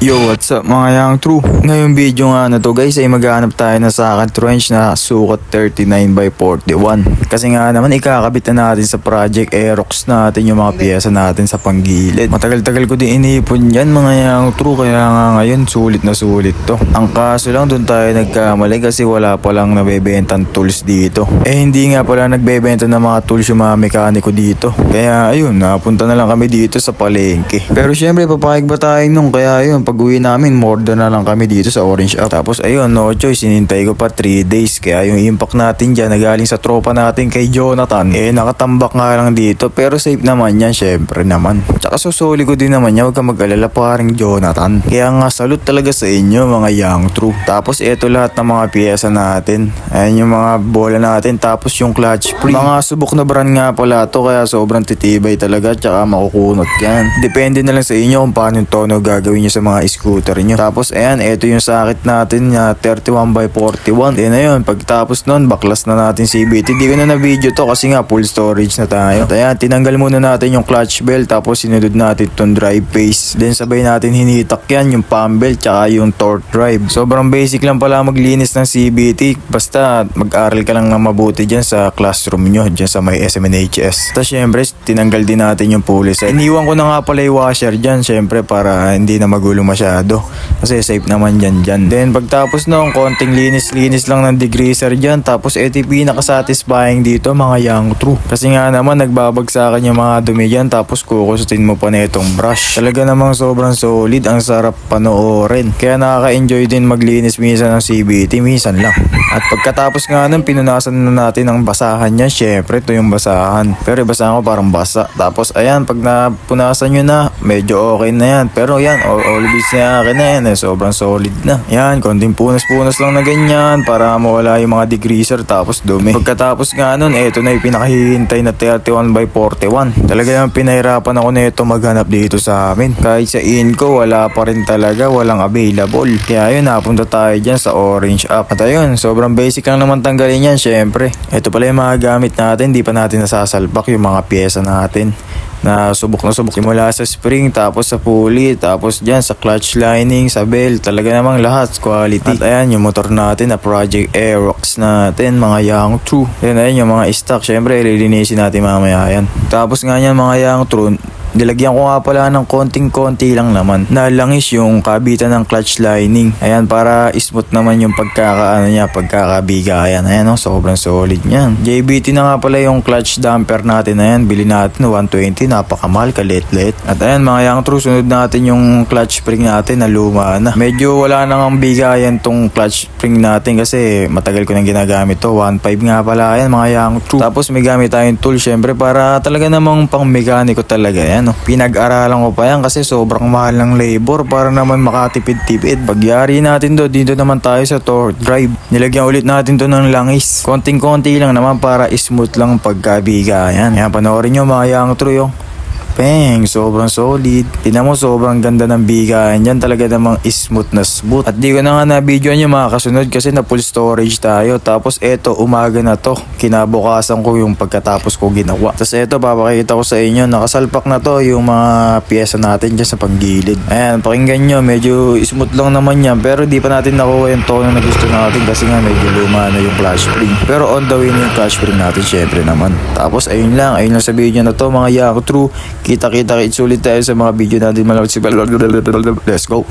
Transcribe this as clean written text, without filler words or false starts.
Yo, what's up mga young true? Ngayong video nga na to guys ay maghahanap tayo ng socket wrench na sukat 39x41. Kasi nga naman ikakabit na natin sa project Aerox natin yung mga piyesa natin sa panggilid. Matagal-tagal ko din inipon yan mga young true, kaya nga ngayon sulit na sulit to. Ang kaso lang dun tayo nagkamali kasi wala palang nabebentang tools dito. Hindi nga pala nagbebenta ng mga tools yung mga mekaniko dito. Kaya ayun, napunta na lang kami dito sa palengke. Pero syempre papayag ba tayo nung, kaya ayun, pag uwi namin, order na lang kami dito sa Orange App. Tapos ayun, no choice, sinintay ko pa 3 days. Kaya yung impact natin dyan, nagaling sa tropa natin kay Jonathan, nakatambak nga lang dito. Pero safe naman yan, syempre naman. Tsaka susuli ko din naman yan, huwag ka mag-alala paring Jonathan. Kaya nga, salute talaga sa inyo mga young true. Tapos eto lahat ng mga piyesa natin. Ayan yung mga bola natin. Tapos yung clutch spring. Mga subok na brand nga pala to, kaya sobrang titibay talaga. Tsaka makukunot yan. Depende na lang sa inyo kung paano yung tono gagawin nyo sa mga scooter nyo. Tapos ayan, ito yung sakit natin na 31x41. Then ayun, pagtapos nun, baklas na natin CVT. Di ko na video to kasi nga full storage na tayo. At ayan, tinanggal muna natin yung clutch belt, tapos sinunod natin tong drive phase. Then sabay natin hinitak yan, yung pump belt tsaka yung torque drive. Sobrang basic lang pala maglinis ng CVT. Basta mag-aral ka lang na mabuti dyan sa classroom nyo, dyan sa may SMNHS. Tapos syempre, tinanggal din natin yung pulley set. Iniwan ko na nga pala yung washer dyan, syempre para hindi na magulo masyado. Kasi safe naman dyan. Then pagtapos nung konting linis lang ng degreaser dyan. Tapos ito yung pinaka-satisfying dito mga young true. Kasi nga naman nagbabagsakan yung mga dumi dyan. Tapos kukusutin mo pa na itong brush. Talaga namang sobrang solid. Ang sarap panoorin. Kaya nakaka-enjoy din maglinis minsan ng CVT. Minsan lang. At pagkatapos nga nun, pinunasan na natin ang basahan niya. Syempre ito yung basahan. Pero basahan ko parang basa. Tapos ayan, pag napunasan nyo na, medyo okay na yan. Pero yan, all beats na akin na yan. Sobrang solid na. Yan, konting punas-punas lang na ganyan para mawala yung mga degreaser tapos dumi. Pagkatapos nga nun, eto na yung pinakahihintay na 31x41. Talaga yung pinahirapan ako na ito maghanap dito sa amin. Kahit sa Inco, wala pa rin talaga, walang available. Kaya yun, napunta tayo dyan sa Orange App. At ayun, sobrang basic lang naman tanggalin yan, syempre. Ito pala yung mga gamit natin, di pa natin nasasalpak yung mga pyesa natin. Na subok simula sa spring, tapos sa pulley, tapos dyan sa clutch lining, sa belt, talaga namang lahat quality. At ayan yung motor natin na Project Aerox natin mga young true. Then ayan yung mga stock, syempre ililinisin natin mamaya yan. Tapos nga yan mga young true, nilagyan ko nga pala ng konting-konti lang naman na langis yung kabitan ng clutch lining. Ayan, para smooth naman yung pagkakabigayan. Ayan, sobrang solid niyan. JBT na nga pala yung clutch damper natin. Ayan, bili natin 120, napakamahal, kalit-lit. At ayan mga young true, sunod natin yung clutch spring natin na luma na. Medyo wala nang bigayan tong clutch spring natin kasi matagal ko nang ginagamit to. 1.5 nga pala yan mga young true. Tapos may gamit tayong tool syempre para talaga namang pang mekaniko talaga yan. Pinag-aralan ko pa yan kasi sobrang mahal ng labor para naman makatipid-tipid. Pagyari natin dito naman tayo sa torque drive. Nilagyan ulit natin to ng langis. Konting-konti lang naman para smooth lang pagkabigayan. Yan, panoorin nyo mga young true yung peng, sobrang solid. Tingnan mo, sobrang ganda ng bigayan yan. Talaga namang smooth na smooth. At di ko na nga na-videoan yung mga kasunod kasi na full storage tayo. Tapos eto, umaga na to. Kinabukasan ko yung pagkatapos ko ginawa. Tapos eto, papakita ko sa inyo. Nakasalpak na to yung mga pyesa natin dyan sa panggilid. Ayan, pakinggan nyo. Medyo smooth lang naman yan. Pero di pa natin nakuha yung tono na gusto natin kasi nga medyo luma na yung clutch spring. Pero on the way na yung clutch spring natin, syempre naman. Tapos ayun lang sa video na to mga Yako True. Kita-kita ulit tayo sa mga video natin. Let's go.